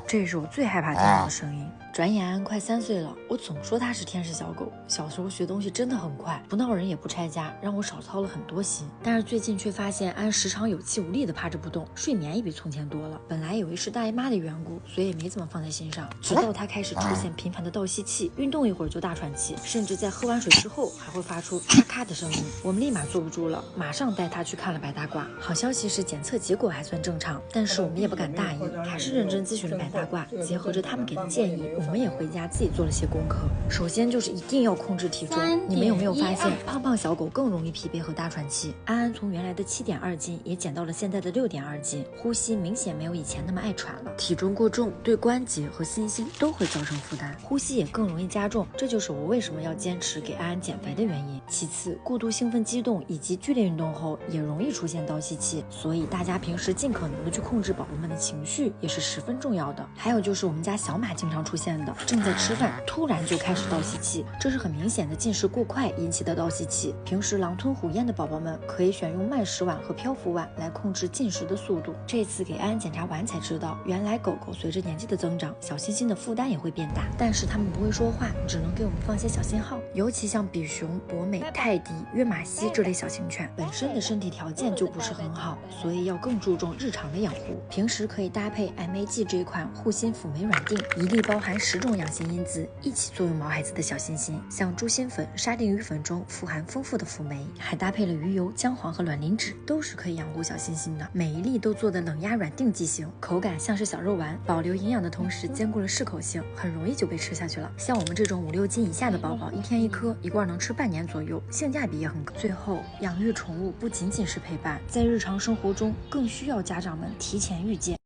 这是我最害怕听到的声音。转眼安安快3岁了，我总说他是天使小狗。小时候学东西真的很快，不闹人也不拆家，让我少操了很多心。但是最近却发现安时常有气无力的趴着不动，睡眠也比从前多了。本来以为是大姨妈的缘故，所以也没怎么放在心上。直到他开始出现频繁的倒吸气，运动一会儿就大喘气，甚至在喝完水之后还会发出咔咔的声音。我们立马坐不住了，马上带他去看了白大褂。好消息是检测结果还算正常，但是我们也不敢大意，还是认真咨询了白大褂，结合着他们给的建议，我们也回家自己做了些功课。首先就是一定要控制体重。你们有没有发现，胖胖小狗更容易疲惫和大喘气？安安从原来的7.2斤也减到了现在的6.2斤，呼吸明显没有以前那么爱喘了。体重过重对关节和心心都会造成负担，呼吸也更容易加重，这就是我为什么要坚持给安安减肥的原因。其次，过度兴奋激动以及剧烈运动后也容易出现倒吸气，所以大家平时尽可能的去控制宝宝们的情绪也是十分重要的。还有就是我们家小马经常出现的，正在吃饭突然就开始倒吸气，这是很明显的进食过快引起的倒吸气。平时狼吞虎咽的宝宝们可以选用慢食碗和漂浮碗来控制进食的速度。这次给安安检查完才知道，原来狗狗随着年纪的增长，小心心的负担也会变大，但是它们不会说话，只能给我们放些小信号。尤其像比熊、博美、泰迪、约马西这类小型犬，本身的身体条件就不是很好，所以要更注重日常的养护。平时可以搭配 MAG 这款护心辅酶软锭，一粒包含10种养心因子，一起作用毛孩子的小心心。像猪心粉、沙丁鱼粉中富含丰富的辅酶，还搭配了鱼油、姜黄和卵磷脂，都是可以养护小心心的。每一粒都做的冷压软锭剂型，口感像是小肉丸，保留营养的同时兼顾了适口性，很容易就被吃下去了。像我们这种5、6斤以下的宝宝，一天1颗，一罐能吃半年左右，性价比也很高。最后，养育宠物不仅仅是陪伴，在日常生活中更需要家长们提前预见。